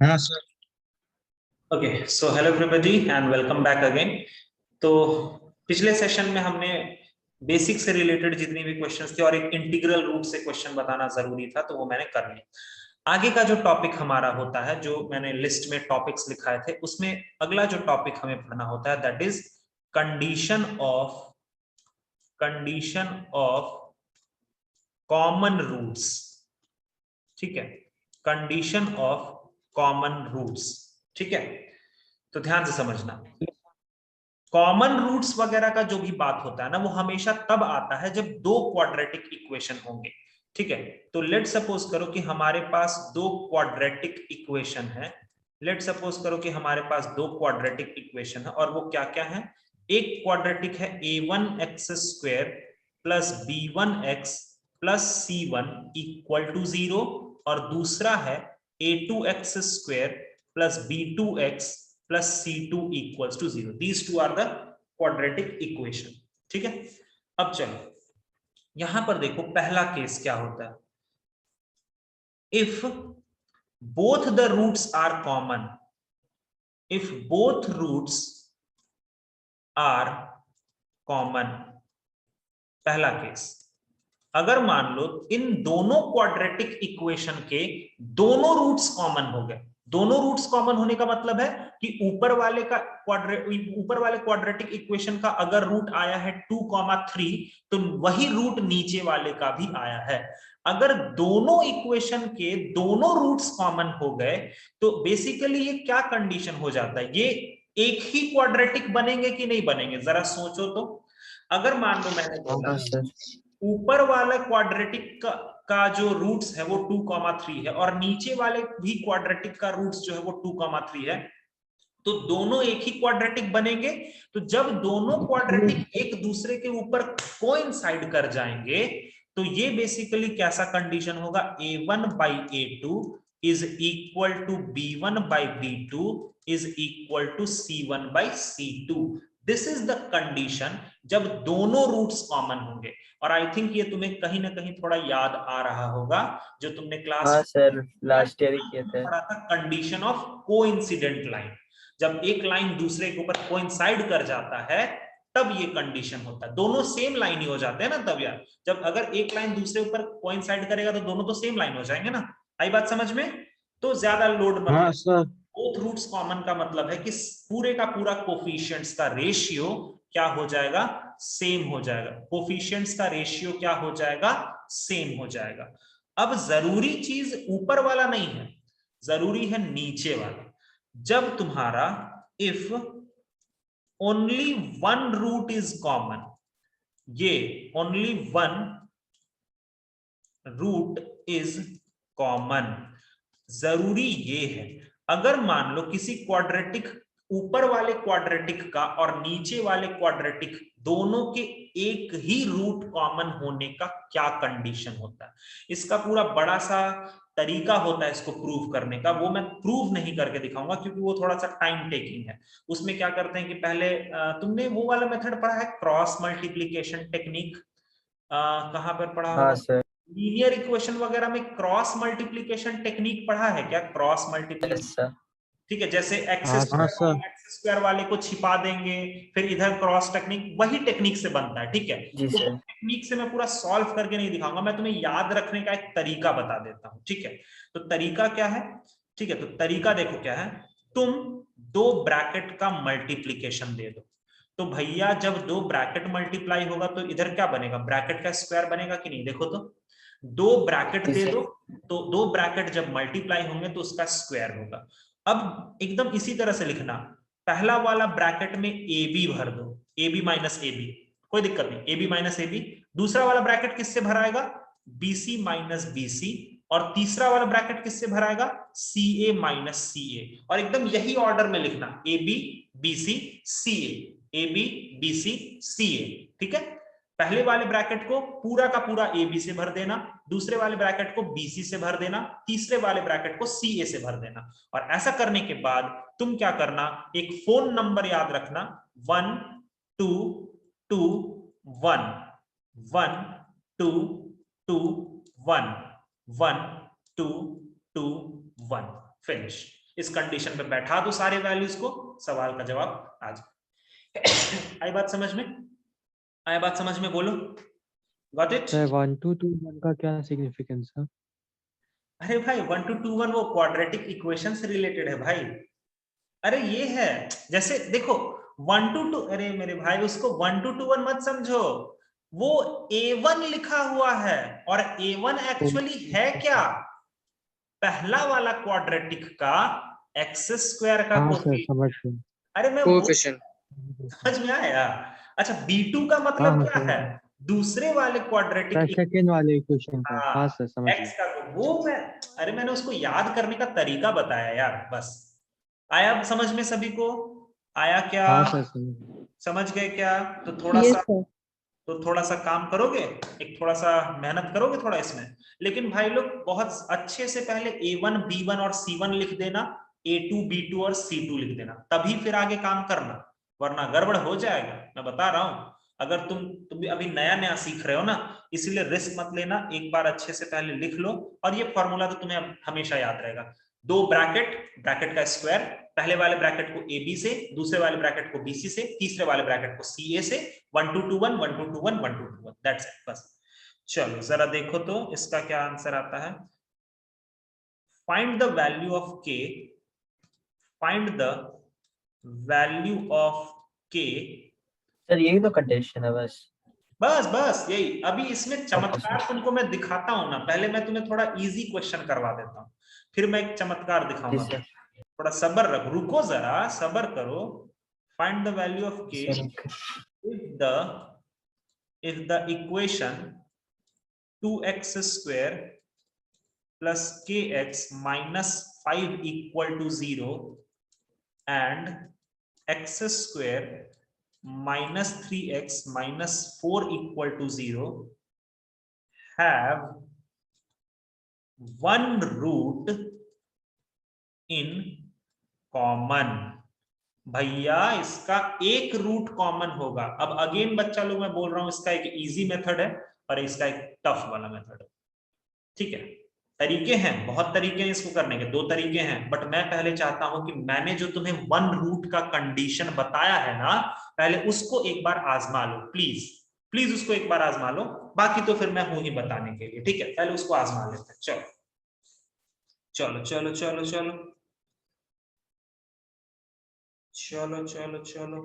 हाँ sir. Okay, so hello everybody and welcome back again. तो पिछले सेशन में हमने बेसिक से रिलेटेड जितनी भी क्वेश्चंस थे और एक इंटीग्रल रूट से क्वेश्चन बताना जरूरी था, तो वो मैंने कर लिया। आगे का जो टॉपिक हमारा होता है, जो मैंने लिस्ट में टॉपिक्स लिखाए थे, उसमें अगला जो टॉपिक हमें पढ़ना होता है that is condition of common roots. ठीक है, कंडीशन ऑफ कॉमन रूट्स। ठीक है, तो ध्यान से समझना। कॉमन रूट्स वगैरह का जो भी बात होता है ना, वो हमेशा तब आता है जब दो क्वाड्रेटिक इक्वेशन होंगे। ठीक है, तो लेट सपोज करो कि हमारे पास दो क्वाड्रेटिक इक्वेशन है। लेट सपोज करो कि हमारे पास दो क्वाड्रेटिक इक्वेशन है, और वो क्या क्या है। एक क्वाड्रेटिक है a1x² plus b1x plus c1 equal to 0, और दूसरा है a2x² plus b2x plus C2 equals to 0. These two are the quadratic equation. ठीक है, अब चलो यहां पर देखो पहला केस क्या होता है। If both the roots are common, if both roots are common, पहला केस, अगर मान लो इन दोनों क्वाड्रेटिक इक्वेशन के दोनों रूट्स कॉमन हो गए। दोनों रूट्स कॉमन होने का मतलब है कि ऊपर वाले क्वाड्रेटिक इक्वेशन का अगर रूट आया है 2,3, तो वही रूट नीचे वाले का भी आया है। अगर दोनों इक्वेशन के दोनों रूट्स कॉमन हो गए तो बेसिकली ये क्या कंडीशन हो जाता है, ये एक ही क्वाड्रेटिक बनेंगे कि नहीं बनेंगे, जरा सोचो तो। अगर मान लो मैंने बोला ऊपर वाला क्वाड्रेटिक का जो रूट्स है वो 2,3 है, और नीचे वाले भी क्वाड्रेटिक का रूट्स जो है वो 2,3 है, तो दोनों एक ही क्वाड्रेटिक बनेंगे। तो जब दोनों क्वाड्रेटिक एक दूसरे के ऊपर कोइंसाइड कर जाएंगे, तो ये बेसिकली कैसा कंडीशन होगा, a1/a2 is equal to b1/b2 is equal to c1/c2। This is the condition जब दोनों रूट्स कॉमन होंगे। और आई थिंक ये तुम्हें कहीं ना कहीं थोड़ा याद आ रहा होगा, जो तुमने क्लास सर लास्ट ईयर किए थे, पढ़ा था, कंडीशन ऑफ कोइंसिडेंट लाइन। जब एक लाइन दूसरे के ऊपर कोइंसाइड कर जाता है तब ये कंडीशन होता है। दोनों सेम लाइन ही हो जाते हैं ना तब यार। जब अगर एक लाइन दूसरे ऊपर कोइंसाइड करेगा तो दोनों तो सेम लाइन हो जाएंगे ना। आई बात समझ में? तो ज्यादा लोड मत। हाँ सर। बोथ रूट्स कॉमन का मतलब है कि पूरे का पूरा कोफिशिएंट्स का रेशियो क्या हो जाएगा, सेम हो जाएगा। कोफिशिएंट्स का रेशियो क्या हो जाएगा, सेम हो जाएगा। अब जरूरी चीज ऊपर वाला नहीं है, जरूरी है नीचे वाला। जब तुम्हारा if only one root is common, ये only one root is common, जरूरी ये है। अगर मान लो किसी क्वाड्रेटिक, ऊपर वाले क्वाड्रेटिक का और नीचे वाले क्वाड्रेटिक दोनों के एक ही रूट कॉमन होने का क्या कंडीशन होता है, इसका पूरा बड़ा सा तरीका होता है इसको प्रूव करने का। वो मैं प्रूव नहीं करके दिखाऊंगा क्योंकि वो थोड़ा सा टाइम टेकिंग है। उसमें क्या करते हैं कि पहले तुमने वो वाला मेथड पढ़ा है, क्रॉस मल्टीप्लीकेशन टेक्निक, कहां पर पढ़ा हाँ होगा? सर। लीनियर इक्वेशन वगैरह में क्रॉस मल्टीप्लीकेशन टेक्निक पढ़ा है क्या, क्रॉस मल्टीप्लीकेशन? Yes sir. ठीक है, जैसे एक्स हाँ स्क्वायर वाले को छिपा देंगे, फिर इधर क्रॉस टेक्निक, वही टेक्निक से बनता है। ठीक है, जी तो सर। टेक्निक से मैं पूरा सॉल्व करके नहीं दिखाऊंगा, मैं तुम्हें याद रखने का एक तरीका बता देता हूं। ठीक है, तो तरीका क्या है? ठीक है, तो तरीका देखो क्या है। तुम दो ब्रैकेट का मल्टीप्लीकेशन दे दो, तो भैया जब दो ब्रैकेट मल्टीप्लाई होगा तो इधर क्या बनेगा, ब्रैकेट का स्क्वायर बनेगा कि नहीं? देखो तो, दो ब्रैकेट दे दो, तो दो ब्रैकेट जब मल्टीप्लाई होंगे तो उसका स्क्वायर होगा। अब एकदम इसी तरह से लिखना, पहला वाला ब्रैकेट में ए बी भर दो, a b minus a b, कोई दिक्कत नहीं, a b minus a b. दूसरा वाला ब्रैकेट किससे भराएगा, b c minus b c. और तीसरा वाला ब्रैकेट किससे भराएगा, सी ए माइनस सी ए। और एकदम यही ऑर्डर में लिखना, a b b c c a, a b b c c a. ठीक है, पहले वाले ब्रैकेट को पूरा का पूरा ए बी से भर देना, दूसरे वाले ब्रैकेट को बी सी से भर देना, तीसरे वाले ब्रैकेट को सी ए से भर देना। और ऐसा करने के बाद तुम क्या करना, एक फोन नंबर याद रखना, 1 2 2 1, 1 2 2 1, 1 2 2 1, फिनिश। इस कंडीशन पे बैठा दो सारे वैल्यूज को, सवाल का जवाब आ जाए। आई बात समझ में? आई बात समझ में? बोलो, गॉट इट? सर 1 2 2 1 का क्या सिग्निफिकेंस है? अरे भाई 1 2 2 1 वो क्वाड्रेटिक इक्वेशन से रिलेटेड है भाई। अरे ये है, जैसे देखो 1 2 2, अरे मेरे भाई उसको 1 2 2 1 मत समझो, वो A1 लिखा हुआ है, और A1 एक्चुअली है क्या? पहला वाला क्वाड्रेटिक का एक्स स्क्वायर का हाँ सर, कोफिशिएंट। समझ गए। अरे मैं वो, कोएफिशिएंट। समझ में आया? अच्छा, B2 का हाँ मतलब हाँ, क्या समझ है? गए दूसरे वाले क्वाड्रेटिक। सर, सेकेंड वाले इक्वेशन का। हाँ हाँ, सर, समझ गए। एक्स का वो मैं, अरे मैंने उसको याद करने का तरीका बताया यार, बस। आया अब समझ में सभी को? आया क्या? हाँ सर, समझ गए। समझ गए क्या? तो थोड़ा यस सा, सर। तो थोड़ा सा काम करोगे, एक थोड़ा सा मेहनत करोगे थोड़ा इसमें। लेकिन भाई लोग बहुत अच्छे से पहले A1 B1 और C1 लिख देना, A2 B2 और C2 लिख देना, तभी फिर आगे काम करना, वरना गड़बड़ हो जाएगा, मैं बता रहा हूं। अगर तुम भी अभी नया नया सीख रहे हो ना, इसलिए रिस्क मत लेना, एक बार अच्छे से पहले लिख लो। और ये फॉर्मूला तो तुम्हें हमेशा याद रहेगा, दो ब्रैकेट, ब्रैकेट का स्क्वायर, पहले वाले ब्रैकेट को AB से, दूसरे वाले ब्रैकेट को BC से, तीसरे वाले ब्रैकेट को CA से, 1 2 2 1 1 2 2 1 1 2 2 1, दैट्स इट, बस। चलो जरा देखो तो इसका क्या आंसर आता है। Find the value of k, find the value of k। Sir यही तो कंडीशन है बस। बस बस यही, अभी इसमें चमत्कार सर। तुमको मैं दिखाता हूं ना, पहले मैं तुम्हें थोड़ा इजी क्वेश्चन करवा देता हूं, फिर मैं एक चमत्कार जी दिखाऊंगा। सर। थोड़ा सबर रखो, रुको जरा, सबर करो। Find the value of k sir if the equation 2x square plus kx minus 5 equal to 0 and x square minus 3x minus 4 equal to 0 have one root in common। भैया इसका एक रूट कॉमन होगा। अब again बच्चा लोग मैं बोल रहा हूं, इसका एक इजी मेथड है और इसका एक टफ वाला मेथड है, ठीक है? तरीके हैं, बहुत तरीके हैं इसको करने के, दो तरीके हैं, बट मैं पहले चाहता हूं कि मैंने जो तुम्हें वन रूट का कंडीशन बताया है ना, पहले उसको एक बार आजमा लो प्लीज, प्लीज उसको एक बार आजमा लो, बाकी तो फिर मैं हूं ही बताने के लिए, ठीक है? पहले उसको आजमा लेते हैं, चलो चलो चलो चलो चलो चलो चलो चलो।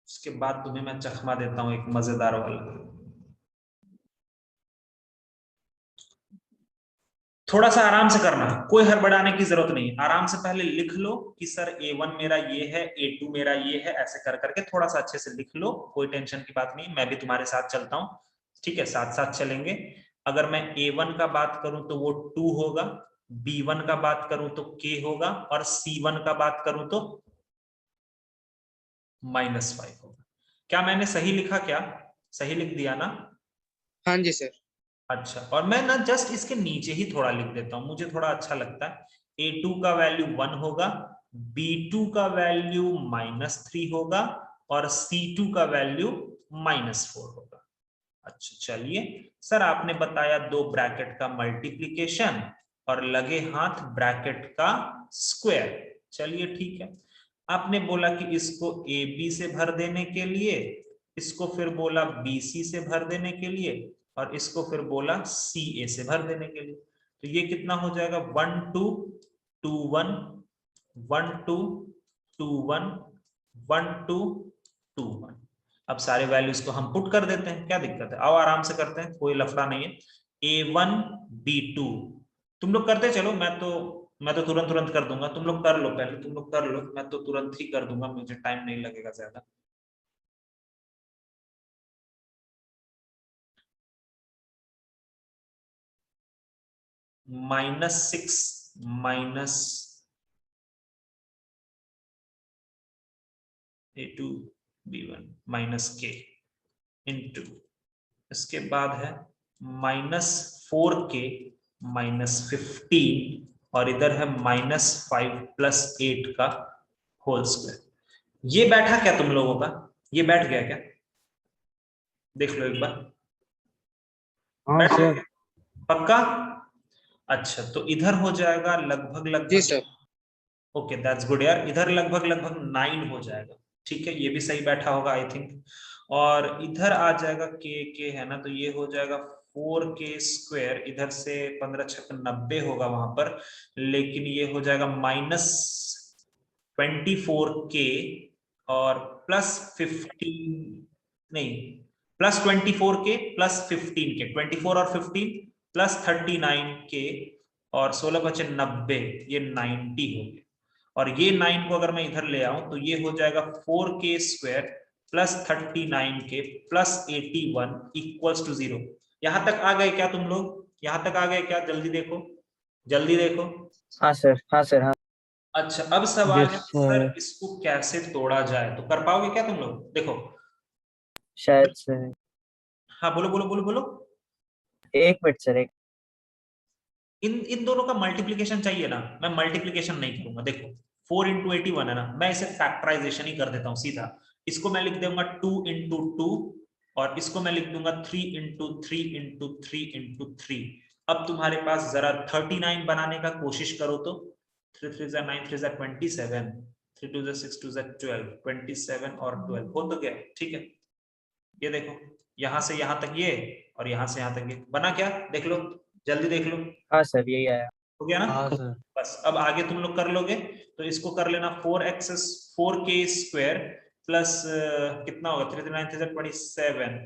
उसके बाद तुम्हें मैं चखमा देता हूं एक मजेदार वाला। थोड़ा सा आराम से करना, कोई हड़बड़ाने की जरूरत नहीं, आराम से पहले लिख लो कि सर A1 मेरा ये है, A2 मेरा ये है, ऐसे कर करके थोड़ा सा अच्छे से लिख लो, कोई टेंशन की बात नहीं, मैं भी तुम्हारे साथ चलता हूं, ठीक है? साथ साथ चलेंगे। अगर मैं A1 का बात करूं तो वो 2 होगा, B1 का बात करूं तो K होगा, और C1 का बात करूं तो -5 होगा। क्या मैंने सही लिखा? क्या सही लिख दिया ना? हाँ जी सर। अच्छा, और मैं ना जस्ट इसके नीचे ही थोड़ा लिख देता हूं, मुझे थोड़ा अच्छा लगता है। A2 का वैल्यू 1 होगा, B2 का वैल्यू -3 होगा, और C2 का वैल्यू -4 होगा। अच्छा चलिए, सर आपने बताया दो ब्रैकेट का मल्टीप्लीकेशन और लगे हाथ ब्रैकेट का स्क्वायर, चलिए ठीक है। आपने बोला कि इसको AB से भर देने के लिए, इसको फिर बोला BC से भर देने के लिए, और इसको फिर बोला CA से भर देने के लिए। तो ये कितना हो जाएगा? 1 2 2 1 1 2 2 1 1 2 2 1। अब सारे वैल्यूज को हम पुट कर देते हैं, क्या दिक्कत है? आओ आराम से करते हैं, कोई लफड़ा नहीं है। A1 B2 तुम लोग करते चलो, मैं तो तुरंत तुरंत कर दूंगा, तुम लोग कर लो पहले, तुम लोग कर लो, मैं तो तुरंत ही कर दूंगा, मुझे टाइम नहीं लगेगा ज्यादा। -6 minus A2 B1 minus K into, इसके बाद है -4K -15, और इधर है -5 + 8 का होल स्क्वायर। ये बैठा क्या तुम लोगों का? ये बैठ गया क्या? देख लो एक बार, हाँ बैठ सर। गया? पक्का? अच्छा, तो इधर हो जाएगा लगभग जी लगभग सर। ओके दैट्स गुड यार, इधर लगभग लगभग 9 हो जाएगा, ठीक है, ये भी सही बैठा होगा आई थिंक। और इधर आ जाएगा के है ना, तो ये हो जाएगा 4k², इधर से 15 छक 90 होगा वहां पर, लेकिन ये हो जाएगा -24k और +15, नहीं, +24k +15k, 24 और 15 +39k और 16 बचे 90, ये 90 हो गया। और ये 9 को अगर मैं इधर ले आऊं तो ये हो जाएगा 4k² +39k +81 = 0। यहां तक आ गए क्या तुम लोग? यहां तक आ गए क्या? जल्दी देखो, जल्दी देखो। हाँ सर, हाँ सर, हाँ। अच्छा, अब सवाल है यस सर सर। इसको कैसे तोड़ा जाए, तो कर पाओगे क्या तुम लोग? देखो, शायद सर। हाँ बोलो बोलो बोलो बोलो। 1 मिनट सर, एक। इन इन दोनों का मल्टीप्लीकेशन चाहिए ना, मैं मल्टीप्लीकेशन नहीं करूंगा। देखो 4 × 81 है ना, मैं इसे फैक्टराइजेशन ही कर देता हूँ सीधा। इसको मैं लिख दूंगा 2 × 2 और इसको मैं लिख दूंगा 3 × 3 × 3 × 3। अब तुम्हारे पास जरा 39 बनाने का कोशिश करो तो 3 3 9 3 27, 3 2 6 2 12, 27 और 12 हो तो गया, ठीक है। ये देखो, यहां से यहां तक ये और यहां से यहां तक ये बना क्या, देख लो, जल्दी देख लो, हाँ सर, यही आया। हो गया ना? हाँ सर। बस अब आगे तुम लोग कर लोगे, तो इसको कर लेना 4k² प्लस कितना होगा, 3 9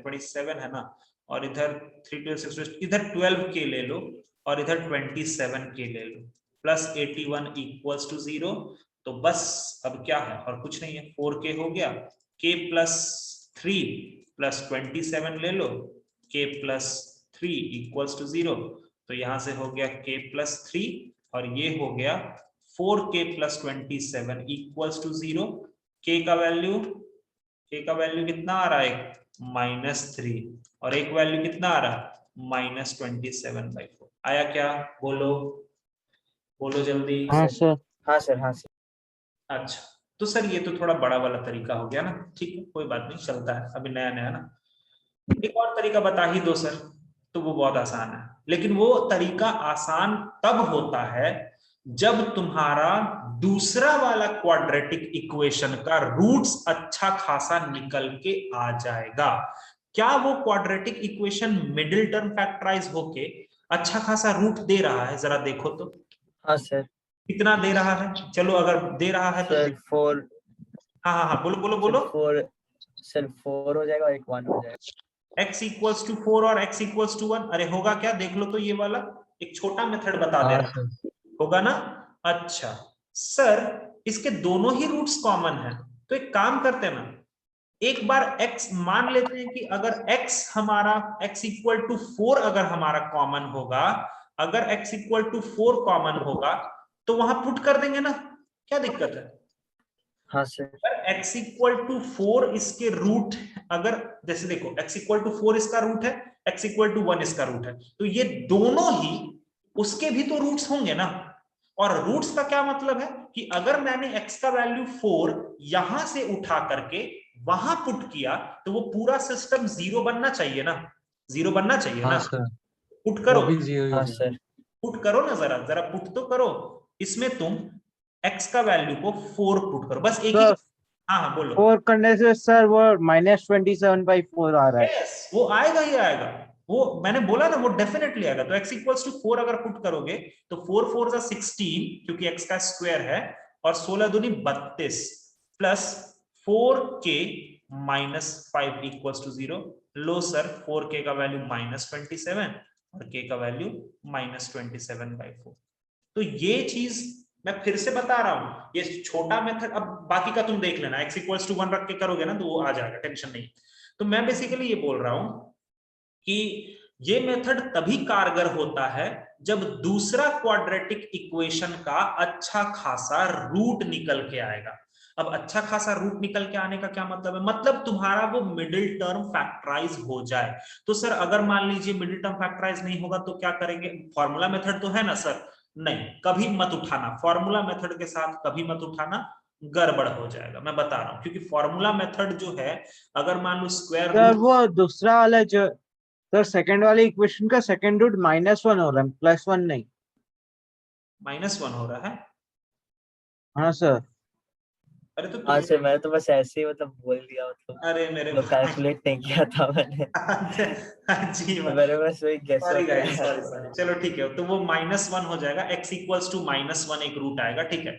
27 है ना, और इधर 3 2 6 इधर 12k ले लो और इधर 27k ले लो, +81 = 0। तो बस अब क्या है, और कुछ नहीं है, 4k हो गया, k +3 +27 ले लो, k +3 = 0। तो यहां से हो गया k +3 और ये हो गया 4k +27 = 0। k का वैल्यू कितना आ रहा है, -3, और एक वैल्यू कितना आ रहा है, -27/4। आया क्या? बोलो बोलो जल्दी। हाँ सर, हाँ सर, हाँ सर। अच्छा, तो सर ये तो थोड़ा बड़ा वाला तरीका हो गया ना, ठीक है, कोई बात नहीं, चलता है, अभी नया नया ना। एक और तरीका बता ही दो सर, तो वो बहुत आसान है, लेकिन वो तरीका आसान तब होता है जब तुम्हारा दूसरा वाला क्वाड्रेटिक इक्वेशन का रूट्स अच्छा खासा निकल के आ जाएगा। क्या वो quadratic equation middle term factorise होके अच्छा खासा रूट दे रहा है? जरा देखो तो हाँ सर। कितना दे रहा है, चलो अगर दे रहा है तो सर 4। हाँ हाँ हाँ, बोलो बोलो सर बोलो। 4। सर 4 हो जाएगा और एक 1 हो जाएगा। x = 4 और x = 1, अरे होगा क्या, देख लो तो, ये वाला एक छोटा मेथड बता दे हाँ रहा सर। होगा ना। अच्छा सर, इसके दोनों ही रूट्स कॉमन है, तो एक काम करते हैं ना, एक बार x मान लेते हैं कि अगर x हमारा x = 4 अगर हमारा कॉमन होगा, अगर x = 4 कॉमन होगा तो वहां पुट कर देंगे ना, क्या दिक्कत है? हाँ सर। x = 4 इसके रूट, अगर जैसे देखो x = 4 इसका रूट है, x = 1 इसका रूट है, तो ये दोनों ही उसके भी तो रूट्स होंगे ना। और रूट्स का क्या मतलब है कि अगर मैंने x का वैल्यू 4 यहां से उठा करके वहां पुट किया तो वो पूरा सिस्टम 0 बनना चाहिए ना, 0 बनना चाहिए हाँ ना। सर। पुट वो करो, भी 0 ही हो जाएगा। सर। पुट करो ना, जरा जरा पुट तो करो। इसमें तुम x का वैल्यू को 4 पुट करो, बस एक ही। सर हाँ हाँ बोलो। 4 करने से सर वो -27/4 आ रहा है। यस, वो आएगा ही आएगा, वो मैंने बोला ना, वो डेफिनेटली आएगा। तो x = 4 अगर पुट करोगे तो 4 4 जा 16, क्योंकि x का स्क्वायर है, और 16 दूनी 32 प्लस 4k -5 = 0। लो सर, 4k का वैल्यू -27 और k का वैल्यू -27/4। तो ये चीज मैं फिर से बता रहा हूं, ये छोटा मेथड, अब बाकी का तुम देख लेना, x = 1 रख के करोगे ना तो वो आ जाएगा, टेंशन नहीं। तो मैं बेसिकली ये बोल रहा हूं कि ये मेथड तभी कारगर होता है जब दूसरा क्वाड्रेटिक इक्वेशन का अच्छा खासा रूट निकल के आएगा। अब अच्छा खासा रूट निकल के आने का क्या मतलब है, मतलब तुम्हारा वो मिडिल टर्म फैक्टराइज हो जाए। तो सर अगर मान लीजिए मिडिल टर्म फैक्टराइज नहीं होगा तो क्या करेंगे? फॉर्मूला मेथड तो है ना सर, नहीं कभी मत उठाना, फॉर्मूला मेथड के साथ कभी मत उठाना, गड़बड़ हो जाएगा, मैं बता रहा हूं। क्योंकि फॉर्मूला मेथड जो है, अगर मान लो स्क्वायर सर रूट, वो दूसरा वाला जो सर सेकंड वाले इक्वेशन का सेकंड रूट -1 हो रहा है, +1 नहीं। -1 हो रहा है, हाँ सर। अरे तो हाँ तुम, सर, मैंने तो बस ऐसे ही मतलब बोल दिया, मतलब अरे मेरे मतलब भाई कैलकुलेट नहीं किया था मैंने। जी तो मेरे बस वही गेस सॉरी आउट हो गाइस, गया सॉरी थोड़ा। सॉरी, चलो ठीक है, तो वो -1 हो जाएगा, x इक्वल्स टू -1 एक रूट आएगा, ठीक है।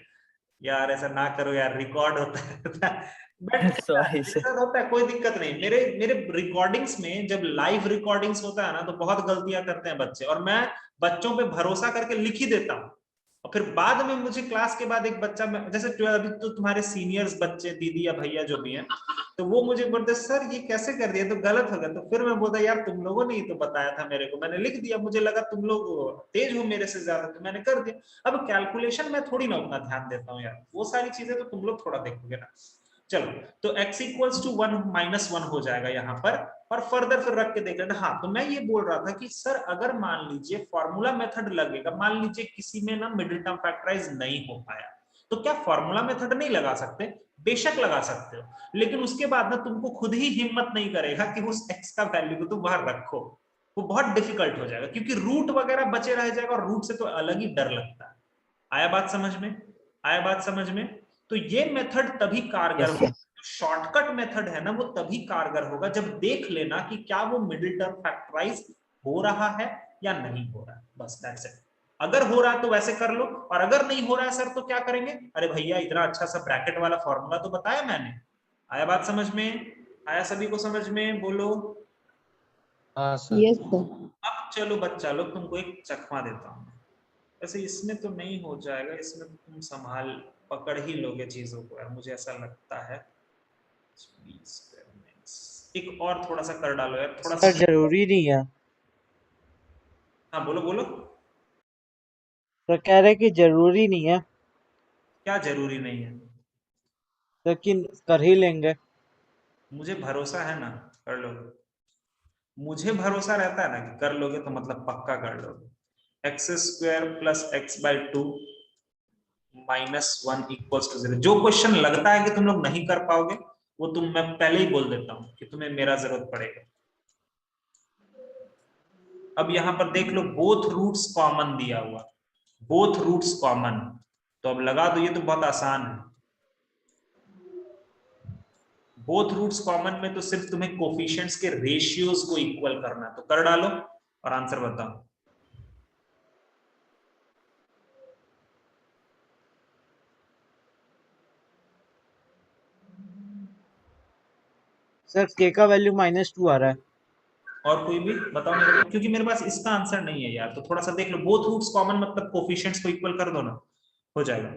यार ऐसा ना करो यार, रिकॉर्ड होता है बट सॉरी सर। ऐसा होता है, कोई दिक्कत नहीं। मेरे मेरे रिकॉर्डिंग्स में जब लाइव रिकॉर्डिंग्स होता है ना, तो बहुत गलतियां करते हैं बच्चे, और मैं बच्चों पे भरोसा करके लिख ही देता हूँ, और फिर बाद में मुझे क्लास के बाद एक बच्चा, जैसे अभी तो तुम्हारे सीनियर्स बच्चे, दीदी या भैया जो भी हैं, तो वो मुझे बोलते सर ये कैसे कर दिया, तो गलत हो गया। तो फिर मैं बोलता यार तुम लोगों ने ही तो बताया था मेरे को, मैंने लिख दिया, मुझे लगा तुम लोग तेज हो मेरे से ज्यादा, तो मैंने कर दिया। अब कैलकुलेशन में थोड़ी ना उतना ध्यान देता हूँ यार, वो सारी चीजें तो तुम लोग थोड़ा देखोगे ना। चलो, तो x इक्वल्स टू 1 -1 हो जाएगा यहाँ पर, और फर्दर फिर रख के देख लेना। हाँ, तो मैं ये बोल रहा था कि सर अगर मान लीजिए फॉर्मूला मेथड लगेगा, मान लीजिए किसी में ना मिडिल टर्म फैक्टराइज नहीं हो पाया, तो क्या फॉर्मूला मेथड नहीं लगा सकते? बेशक लगा सकते हो, लेकिन उसके बाद ना तुमको खुद ही हिम्मत नहीं करेगा कि उस x का वैल्यू को तुम बाहर रखो, वो बहुत डिफिकल्ट हो जाएगा, क्योंकि रूट वगैरह बचे रह जाएगा, और रूट से तो अलग ही डर लगता है। आया बात समझ में? आया बात समझ में? तो ये मेथड तभी कारगर यस होगा, सर। शॉर्टकट मेथड है ना, वो तभी कारगर होगा जब देख लेना कि क्या वो मिडिल टर्म फैक्टराइज हो रहा है या नहीं हो रहा है, बस दैट्स इट। अगर हो रहा है तो वैसे कर लो, और अगर नहीं हो रहा है सर तो क्या करेंगे? अरे भैया इतना अच्छा सा ब्रैकेट वाला फॉर्मूला तो बताया मैंने। आया बात समझ में? आया सभी को समझ में? बोलो। हाँ सर। Yes sir. अब चलो बच्चा लोग, तुमको एक चकमा देता हूँ। वैसे इसमें तो नहीं हो जाएगा, इसमें तो तुम संभाल पकड़ ही लोगे चीजों को यार, मुझे ऐसा लगता है। एक और थोड़ा सा कर डालो यार, थोड़ा सर सा। जरूरी नहीं है। हाँ बोलो बोलो। सर कह रहे कि जरूरी नहीं है, क्या जरूरी नहीं है? लेकिन कर ही लेंगे। मुझे भरोसा है ना, कर लोगे। मुझे भरोसा रहता है ना कि कर लोगे, तो मतलब पक्का कर लोगे। x² plus x/2 -1 equals to 0। जो क्वेश्चन लगता है कि तुम लोग नहीं कर पाओगे, वो मैं पहले ही बोल देता हूँ कि तुम्हें मेरा जरूरत पड़ेगा। अब यहां पर देख लो, बोथ रूट्स कॉमन दिया हुआ, बोथ रूट्स कॉमन, तो अब लगा दो, ये तो बहुत आसान है। बोथ रूट्स कॉमन में तो सिर्फ तुम्हें कोफिशिएंट्स के रेशियोज को इक्वल करना है, तो कर डालो और आंसर बताओ। सर k का वैल्यू -2 आ रहा है। और कोई भी बताओ मेरे को, क्योंकि मेरे पास इसका आंसर नहीं है यार, तो थोड़ा सा देख लो। बोथ रूट्स कॉमन मतलब कोफिशिएंट्स को इक्वल कर दो ना, हो जाएगा।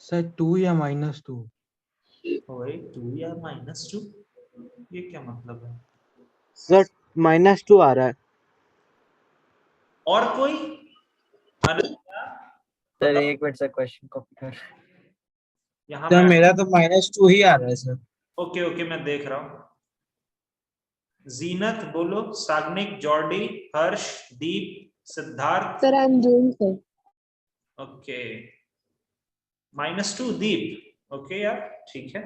सर 2 या -2? वही 2 या -2, ये क्या मतलब है? सर -2 आ रहा है। और कोई? अनन्या सर बताओ। एक मिनट सर, क्वेश्चन कॉपी कर। यहाँ सर मैं, मेरा तो -2 ही आ रहा है सर। ओके ओके मैं देख रहा हूँ। जीनत बोलो, साग्निक, जॉर्डी, Harsh, Deep, Siddharth. Sir I am doing sir. Okay, -2 Deep, okay यार ठीक है।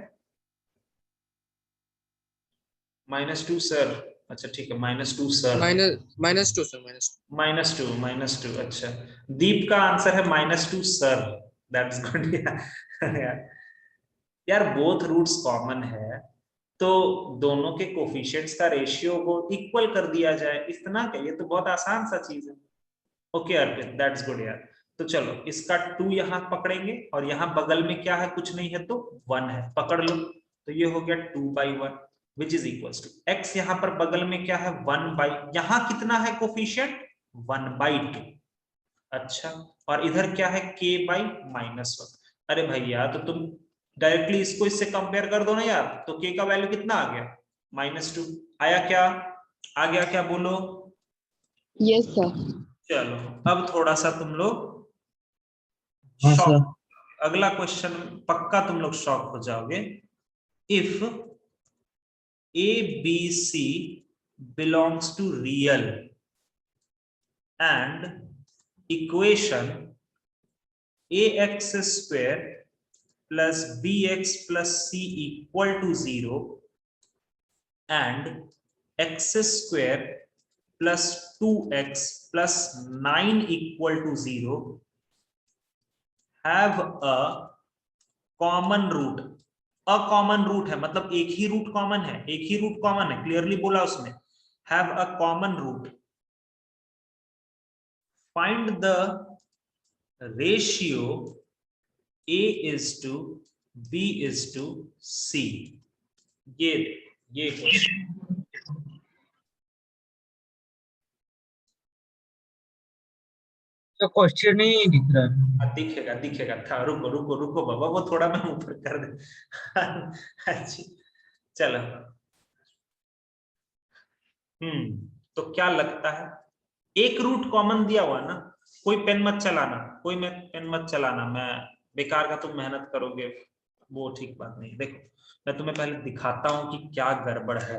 -2 सर, अच्छा ठीक है, -2 सर, -2 सर, -2 अच्छा। दीप का आंसर है -2 सर, दैट्स गुड यार। यार बोथ रूट्स कॉमन है, तो दोनों के कोफिशिएंट्स का रेशियो को इक्वल कर दिया जाए, इतना क्या, ये तो बहुत आसान सा चीज है। ओके अर्पित, दैट्स गुड यार। तो चलो इसका 2 यहां पकड़ेंगे, और यहां बगल में क्या है, कुछ नहीं है तो 1 है, पकड़ लो। तो ये हो गया 2/1 which is equals to x, यहां पर बगल में क्या है 1/, यहां कितना है कोफिशिएंट 1/2। अच्छा, और इधर क्या है k/-1। अरे भैया तो तुम डायरेक्टली इसको इससे कंपेयर कर दो ना यार, तो k का वैल्यू कितना आ गया -2। आया क्या? आ गया क्या बोलो? Yes sir. चलो अब थोड़ा सा तुम लोग हाँ सर। शॉक, अगला क्वेश्चन पक्का तुम लोग शॉक हो जाओगे। If ABC belongs to real and equation ax² plus bx plus c equal to 0 and x² plus 2x plus 9 equal to 0 have a common root. A common root है मतलब एक ही रूट कॉमन है, एक ही root common है, clearly बोला उसने, have a common root, find the ratio a is to b is to c। ये क्वेश्चन तो क्वेश्चन ही नहीं दिख रहा है। दिखेगा दिखेगा था, रुको रुको रुको बाबा, वो थोड़ा मैं ऊपर कर दे। अच्छी, चलो। तो क्या लगता है, एक रूट कॉमन दिया हुआ ना, कोई पेन मत चलाना, कोई पेन मत चलाना, मैं बेकार का तुम मेहनत करोगे, वो ठीक बात नहीं। देखो मैं तुम्हें पहले दिखाता हूं कि क्या गड़बड़ है।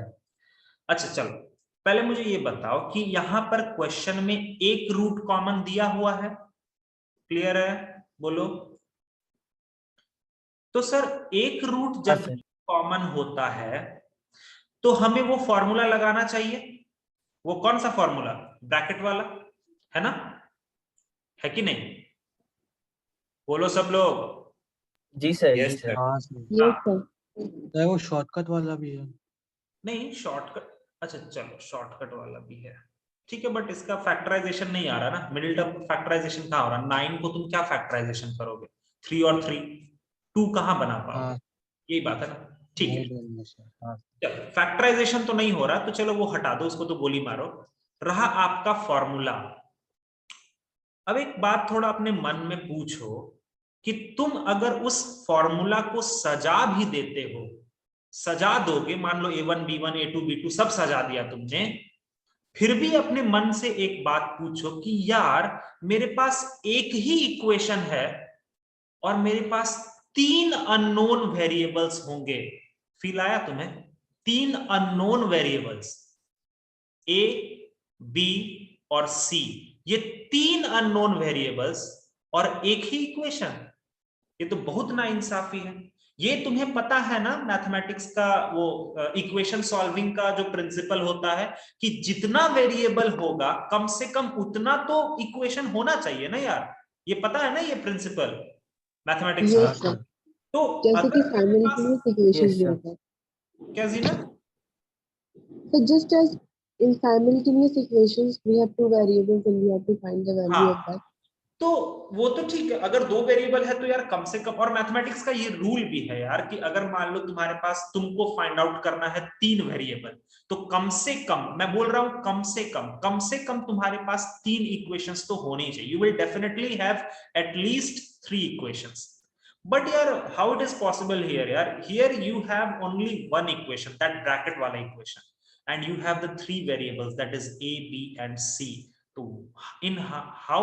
अच्छा चलो, पहले मुझे ये बताओ कि यहां पर क्वेश्चन में एक रूट कॉमन दिया हुआ है, क्लियर है, बोलो। तो सर एक रूट जब सर। कॉमन होता है तो हमें वो फॉर्मूला लगाना चाहिए। वो कौन सा फॉर्मूला, ब्रैकेट वाला, है ना, है कि नहीं, बोलो सब लोग। जी सर, जी Yes, सर। sir. हाँ सर, Yes, sir. सर वो शॉर्टकट वाला भी है। नहीं शॉर्टकट, अच्छा चलो शॉर्टकट वाला भी है, ठीक है, बट इसका फैक्टराइजेशन नहीं आ रहा ना, मिडिल टर्म फैक्टराइजेशन कहाँ हो रहा, 9 को तुम क्या फैक्टराइजेशन करोगे, 3 और 3, 2 कहाँ बना पाओगे, हाँ यही बात है ना, ठीक है। नहीं बोलना सर। हाँ फैक्टराइजेशन तो नहीं हो रहा, तो चलो वो हटा दो, उसको तो गोली मारो। रहा आपका फॉर्मूला। अब एक बात थोड़ा अपने मन में पूछो कि तुम अगर उस फॉर्मूला को सजा भी देते हो, सजा दोगे, मान लो A1 B1 A2 B2 सब सजा दिया तुमने, फिर भी अपने मन से एक बात पूछो कि यार मेरे पास एक ही इक्वेशन है और मेरे पास 3 अननोन वेरिएबल्स होंगे, फील आया तुम्हें, 3 अननोन वेरिएबल्स A B और C, ये 3 अननोन वेरिएबल्स और एक ही इक्वेशन, ये तो बहुत नाइंसाफी है। ये तुम्हें पता है ना मैथमेटिक्स का वो इक्वेशन सॉल्विंग का जो प्रिंसिपल होता है कि जितना वेरिएबल होगा कम से कम उतना तो इक्वेशन होना चाहिए ना यार, ये पता है ना ये प्रिंसिपल मैथमेटिक्स Yes, का। sir. तो जैसे कि अगर simultaneous equations Yes, भी sir. होता है. क्या जीना, So just as in simultaneous equations, we have two variables and we have to find the value of हाँ that. तो वो तो ठीक है, अगर 2 वेरिएबल है तो यार कम से कम, और मैथमेटिक्स का ये रूल भी है यार कि अगर मान लो तुम्हारे पास, तुमको फाइंड आउट करना है 3 वेरिएबल, तो कम से कम, मैं बोल रहा हूं कम से कम तुम्हारे पास 3 इक्वेशंस तो होनी चाहिए, you will definitely have at least 3 equations. But यार how it is possible here यार, here you have only 1 equation, that bracket वाला equation, and you have the 3 variables, that is A B and C. तो in how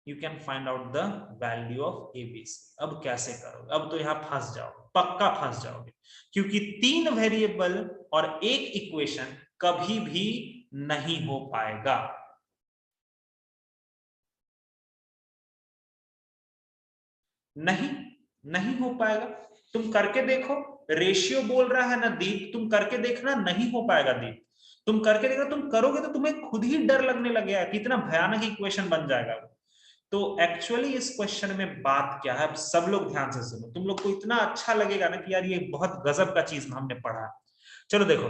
you can find out the value of ABC, अब कैसे करोगे, अब तो यहां फंस जाओगे, पक्का फंस जाओगे, क्योंकि 3 वेरिएबल और एक इक्वेशन कभी भी नहीं हो पाएगा। नहीं नहीं हो पाएगा, तुम करके देखो, रेशियो बोल रहा है ना दीप, तुम करके देखना, नहीं हो पाएगा दीप, तुम करके देखना, तुम करोगे तो तुम्हें खुद ही डर लगने लगेगा, कितना भयानक इक्वेशन बन जाएगा वो। तो एक्चुअली इस क्वेश्चन में बात क्या है, सब लोग ध्यान से सुनो, तुम लोग को इतना अच्छा लगेगा ना कि यार ये बहुत गजब का चीज हमने पढ़ा है। चलो देखो,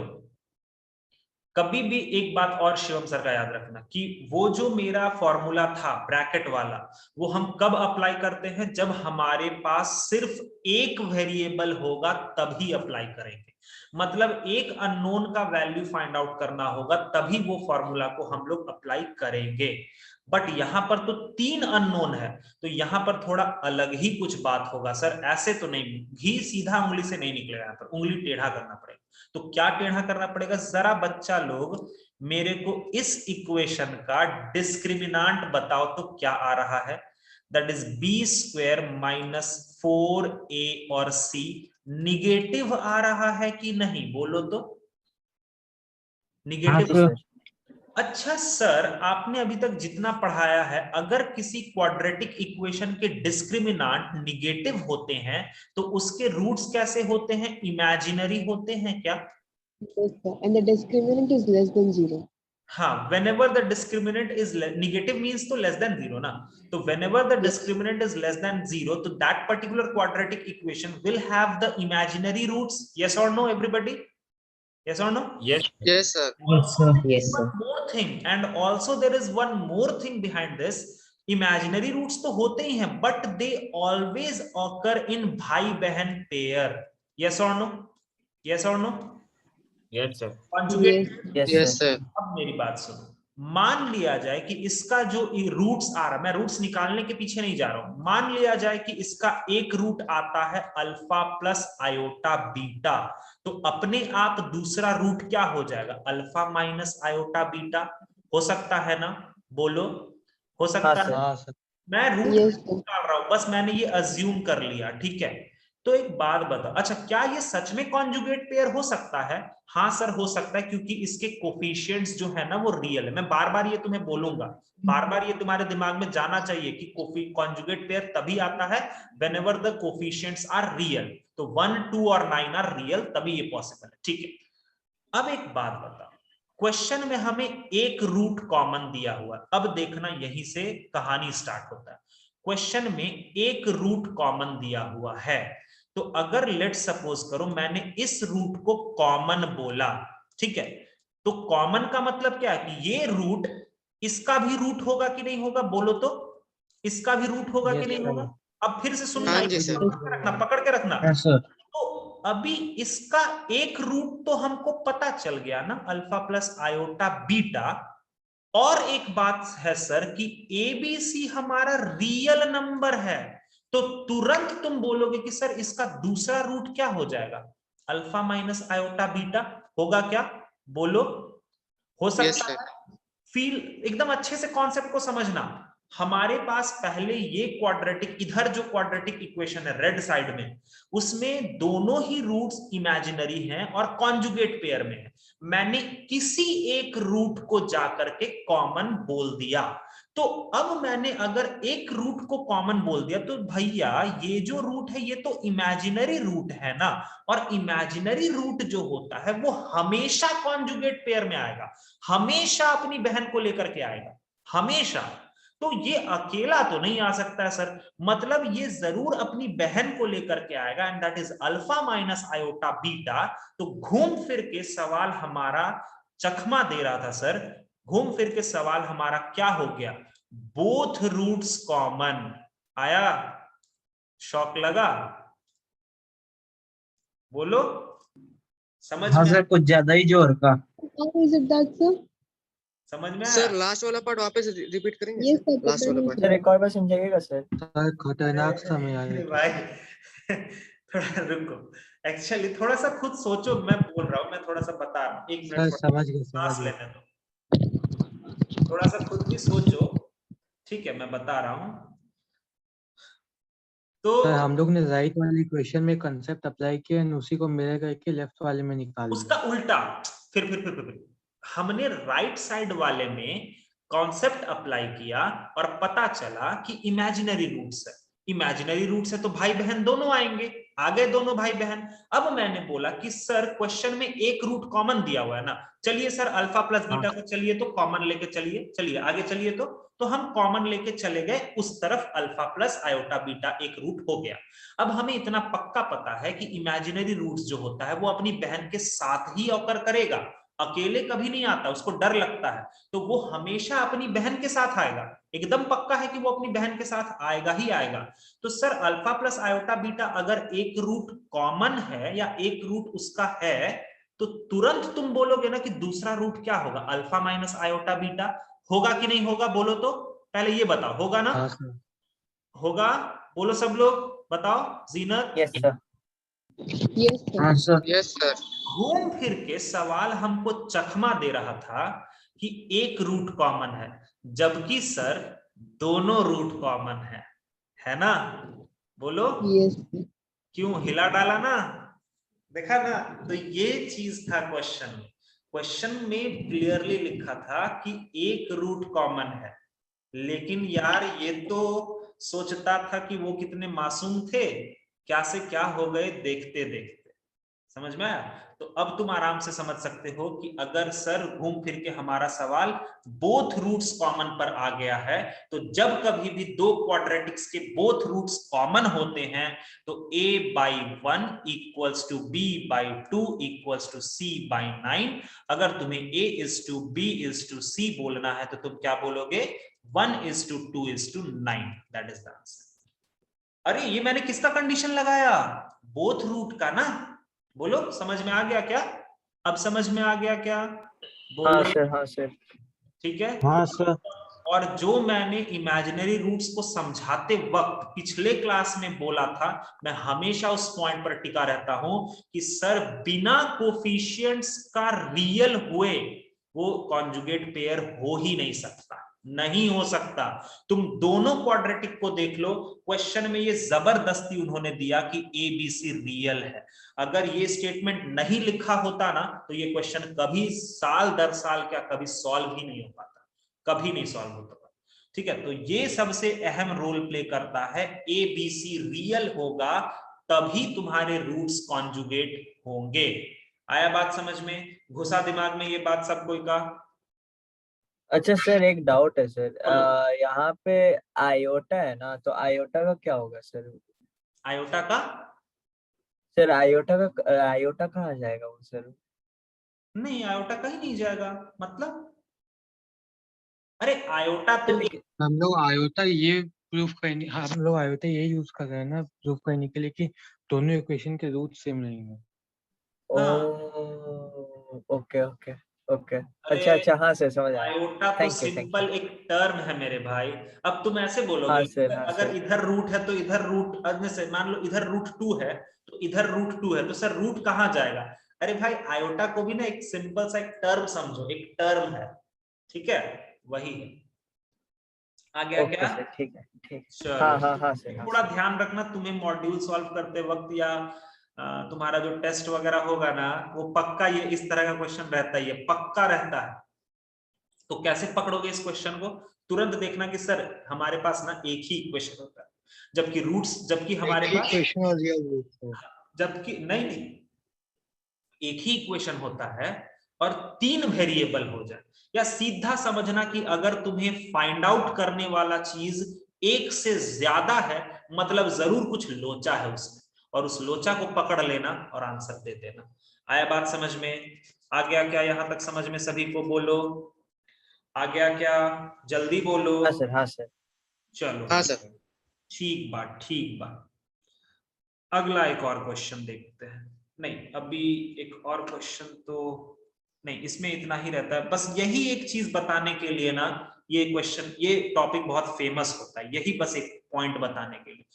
कभी भी एक बात और शिवम सर का याद रखना कि वो जो मेरा फॉर्मूला था ब्रैकेट वाला, वो हम कब अप्लाई करते हैं, जब हमारे पास सिर्फ एक वेरिएबल होगा तभी अप्लाई करेंगे, मतलब एक अननोन का वैल्यू फाइंड आउट करना होगा तभी वो फॉर्मूला को हम लोग अप्लाई करेंगे। बट यहां पर तो 3 अननोन है, तो यहां पर थोड़ा अलग ही कुछ बात होगा सर, ऐसे तो नहीं, घी सीधा उंगली से नहीं निकलेगा, यहाँ पर उंगली टेढ़ा करना पड़ेगा। तो क्या टेढ़ा करना पड़ेगा, जरा बच्चा लोग मेरे को इस इक्वेशन का डिस्क्रिमिनांट बताओ तो क्या आ रहा है, that is b² minus 4a और c निगेटिव आ रहा है कि नहीं, बोलो तो, निगेटिव। जी सर। अच्छा सर, आपने अभी तक जितना पढ़ाया है, अगर किसी क्वाड्रेटिक इक्वेशन के डिस्क्रिमिनांट निगेटिव होते हैं तो उसके रूट्स कैसे होते हैं, इमेजिनरी होते हैं क्या? Yes, sir. And the discriminant is less than 0. हाँ, whenever the discriminant is negative means तो less than 0 ना, तो whenever the discriminant is less than 0, तो that particular quadratic equation will have the imaginary roots. Yes or no, everybody? Yes or no? Yes. Yes, sir. Yes, sir. Yes, one more thing, and also there is one more thing behind this. Imaginary roots तो होते ही हैं, but they always occur in भाई बहन pair. Yes or no? Yes or no? Yes, sir. Conjugate. Yes, Yes, sir. sir. अब मेरी बात सुनो, मान लिया जाए कि इसका जो रूट्स आ रहा है, मैं रूट्स निकालने के पीछे नहीं जा रहा हूं, मान लिया जाए कि इसका एक रूट आता है अल्फा प्लस आयोटा बीटा, तो अपने आप दूसरा रूट क्या हो जाएगा? अल्फा माइनस आयोटा बीटा हो सकता है ना? बोलो, हो सकता हाँ, है? हाँ सर। मैं रूट Yes, sir. निकाल रहा हूं, बस मैंने ये अज्यूम कर लिया, ठीक है? तो एक बात बताओ, अच्छा क्या ये सच में कॉन्जुगेट पेयर हो सकता है? हाँ सर हो सकता है, क्योंकि इसके कोफिशिएंट्स जो है ना वो रियल है। मैं बार बार ये तुम्हें बोलूंगा, बार बार ये तुम्हारे दिमाग में जाना चाहिए कि कॉन्जुगेट पेयर तभी आता है whenever the coefficients are real. तो 1, 2 और 9 आर रियल, तभी ये पॉसिबल है, ठीक है? अब एक बात बताओ, क्वेश्चन में हमें एक रूट कॉमन दिया हुआ है। अब देखना, यहीं से कहानी स्टार्ट होता है। क्वेश्चन में एक रूट कॉमन दिया हुआ है, तो अगर लेट सपोज करो मैंने इस रूट को कॉमन बोला, ठीक है, तो कॉमन का मतलब क्या है कि ये रूट इसका भी रूट होगा कि नहीं होगा? बोलो तो, इसका भी रूट होगा कि नहीं होगा? अब फिर से सुनना, हाँ जी, सर। पकड़ के रखना। हाँ सर। तो अभी इसका एक रूट तो हमको पता चल गया ना, अल्फा प्लस आयोटा बीटा। और एक बात है सर कि एबीसी हमारा रियल नंबर है, तो तुरंत तुम बोलोगे कि सर इसका दूसरा रूट क्या हो जाएगा? अल्फा माइनस आयोटा बीटा होगा क्या? बोलो, हो सकता है? फील एकदम अच्छे से कॉन्सेप्ट को समझना। हमारे पास पहले ये क्वाड्रेटिक, इधर जो क्वाड्रेटिक इक्वेशन है रेड साइड में, उसमें दोनों ही रूट्स इमेजिनरी हैं और कॉन्जुगेट पेयर में है। मैंने किसी एक रूट को जाकर के कॉमन बोल दिया, तो अब मैंने अगर एक रूट को कॉमन बोल दिया तो भैया ये जो रूट है ये तो इमेजिनरी रूट है ना, और इमेजिनरी रूट जो होता है वो हमेशा कॉन्जुगेट पेयर में आएगा, हमेशा अपनी बहन को लेकर के आएगा, हमेशा। तो ये अकेला तो नहीं आ सकता है सर, मतलब ये जरूर अपनी बहन को लेकर के आएगा, and that is alpha minus iota beta. तो घूम फिर के सवाल हमारा चकमा दे रहा था सर, घूम फिर के सवाल हमारा क्या हो गया? बोथ रूट्स कॉमन आया। शॉक लगा? बोलो, समझ हाँ में? सर, कुछ ज्यादा ही जोर का। How is it that, sir? समझ में सर आया? लास्ट वाला पार्ट वापस रिपीट करेंगे? Yes, sir. लास्ट वाला पार्ट। सर एक और बार समझाइएगा सर। सर खतरनाक समय अरे आया। भाई थोड़ा रुको, एक्चुअली थोड़ा सा खुद सोचो, मैं बोल रहा हूँ, मैं थोड़ा सा बता रहा हूँ, एक सर मिनट समझ गए सांस समझ गए। लेने दो, थोड़ा सा खुद भी सोचो, ठीक है? मैं बता रहा हूँ। तो सर हम लोग ने राइट वाले क्वेश्चन में कंसेप्ट अप्लाई किया और उसी को मिरर करके लेफ्ट वाले में निकाल उसका दिया। उल्टा, फिर हमने राइट साइड वाले में कॉन्सेप्ट अप्लाई किया और पता चला कि इमेजिनरी रूट्स है, इमेजिनरी रूट्स है तो भाई बहन दोनों आएंगे, आ गए दोनों भाई बहन। अब मैंने बोला कि सर क्वेश्चन में एक रूट कॉमन दिया हुआ है ना, चलिए सर अल्फा प्लस बीटा को चलिए तो कॉमन लेके चलिए, चलिए आगे चलिए। तो हम कॉमन लेके चले गए उस तरफ, अल्फा प्लस आयोटा बीटा एक रूट हो गया। अब हमें इतना पक्का पता है कि इमेजिनरी रूट्स जो होता है वो अपनी बहन के साथ ही ऑकर करेगा, अकेले कभी नहीं आता, उसको डर लगता है, तो वो हमेशा अपनी बहन के साथ आएगा, एकदम पक्का है कि वो अपनी बहन के साथ आएगा ही आएगा। तो sir alpha plus iota beta अगर एक रूट कॉमन है या एक रूट उसका है, तो तुरंत तुम बोलोगे ना कि दूसरा रूट क्या होगा? अल्फा माइनस आयोटा बीटा होगा कि नहीं होगा? बोलो तो, पहले ये बताओ, होगा ना? हाँ सर। होगा, बोलो सब लोग, बताओ। Zeenat? Yes sir. Yes, sir. हाँ सर। Yes sir. घूम फिर के सवाल हमको चकमा दे रहा था कि एक रूट कॉमन है, जबकि सर दोनों रूट कॉमन है ना? बोलो, Yes, sir. क्यों हिला डाला ना, देखा ना? तो ये चीज था क्वेश्चन में, क्वेश्चन में क्लियरली लिखा था कि एक रूट कॉमन है, लेकिन यार ये तो सोचता था कि वो कितने मासूम थे, क्या से क्या हो गए देखते देखते। समझ में आया? तो अब तुम आराम से समझ सकते हो कि अगर सर घूम फिर के हमारा सवाल बोथ रूट्स कॉमन पर आ गया है, तो जब कभी भी दो क्वाड्रेटिक्स के बोथ रूट्स कॉमन होते हैं तो a/1 equals to b/2 equals to c/9। अगर तुम्हें a:b:c बोलना है तो तुम क्या बोलोगे? 1:2:9। That is the answer. अरे ये मैंने किसका कंडीशन लगाया? बोथ रूट का ना। बोलो समझ में आ गया क्या? अब समझ में आ गया क्या? बोलो। हाँ सर, हाँ सर। ठीक है। हाँ सर। और जो मैंने इमेजिनरी रूट्स को समझाते वक्त पिछले क्लास में बोला था, मैं हमेशा उस पॉइंट पर टिका रहता हूं कि सर बिना कोफिशिएंट्स का रियल हुए वो कॉन्जुगेट पेयर हो ही नहीं सकता, नहीं हो सकता। तुम दोनों क्वाड्रेटिक को देख लो, क्वेश्चन में ये जबरदस्ती उन्होंने दिया कि ए बी सी रियल है। अगर ये स्टेटमेंट नहीं लिखा होता ना तो ये क्वेश्चन कभी साल दर साल क्या कभी सॉल्व ही नहीं हो पाता, कभी नहीं सॉल्व होता। ठीक है, तो ये सबसे अहम रोल प्ले करता है। ए बी सी रियल होगा तभी तुम्हारे रूट्स कॉन्जुगेट होंगे। आया बात समझ में? घुसा दिमाग में ये बात सब कोई का? अच्छा सर, एक डाउट है सर। बोलो। यहाँ पे आयोटा है ना, तो आयोटा का क्या होगा सर? आयोटा का? सर आयोटा कहाँ जाएगा वो सर? नहीं, आयोटा कहीं नहीं जाएगा। मतलब अरे आयोटा तो लेकिन हम लोग आयोटा ये प्रूफ करने, हम लोग आयोटा ये यूज कर रहे हैं ना प्रूफ करने के लिए कि दोनों इक्वेशन के रूट सेम नहीं है। ओ, हाँ। Okay okay okay. अरे अच्छा हाँ सर, समझ आया। आयोटा तो thank you, thank you. Simple एक टर्म है मेरे भाई। अब तुम ऐसे बोलोगे हाँ सर, हाँ अगर सर। इधर रूट है तो इधर रूट, जैसे मान लो इधर √2 है तो इधर √2 है, तो सर रूट कहाँ जाएगा? अरे भाई आयोटा को भी ना एक सिंपल सा एक टर्म समझो, एक टर्म है। ठीक है, वही है। आ गया ओके क्या? सर, ठीक है, ठीक। चलो, हाँ हाँ हाँ सर, हाँ थोड़ा सर। ध्यान रखना, तुम्हें मॉड्यूल सॉल्व करते वक्त या तुम्हारा जो टेस्ट वगैरह होगा ना, वो पक्का ये इस तरह का क्वेश्चन रहता है, ये पक्का रहता है। तो कैसे पकड़ोगे इस क्वेश्चन को? तुरंत देखना कि सर हमारे पास ना एक ही इक्वेशन होता है, जबकि रूट्स, जबकि हमारे एक ही पास, इक्वेशन और रियल रूट है। जबकि नहीं नहीं, एक ही इक्वेशन होता है और 3 वेरिएबल हो जाए। या सीधा समझना कि अगर तुम्हें फाइंड आउट करने वाला चीज एक से ज्यादा है, मतलब जरूर कुछ लोचा है उसमें, और उस लोचा को पकड़ लेना और आंसर दे देना। आया बात समझ में? आ गया क्या यहां तक समझ में? सभी को बोलो, आ गया क्या? जल्दी बोलो। हाँ सर, हाँ सर। चलो हाँ सर। ठीक बात, ठीक बात। अगला एक और क्वेश्चन देखते हैं। नहीं, अभी एक और क्वेश्चन तो नहीं, इसमें इतना ही रहता है। बस यही एक चीज बताने के लिए ना, ये क्वेश्चन, ये टॉपिक बहुत फेमस होता है, यही बस एक पॉइंट बताने के लिए।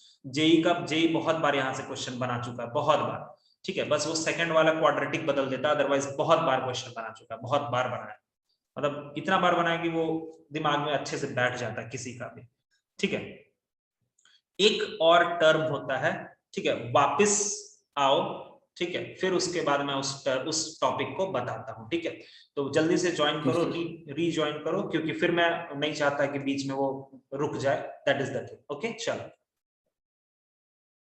जेई बहुत बार यहाँ से क्वेश्चन बना चुका है, बहुत बार। ठीक है, बस वो सेकंड वाला क्वाड्रेटिक बदल देता है, अदरवाइज बहुत बार क्वेश्चन बना चुका है, बहुत बार बनाया, मतलब इतना बार बनाया कि वो दिमाग में अच्छे से बैठ जाता है किसी का भी। ठीक है, एक और टर्म होता है, ठीक है, वापस आओ। ठीक है, फिर उसके बाद मैं उस टॉपिक को बताता हूं। ठीक है, तो जल्दी से ज्वाइन करो, रीज्वाइन करो, क्योंकि फिर मैं नहीं चाहता कि बीच में वो रुक जाए। That is the thing. Okay, चलो।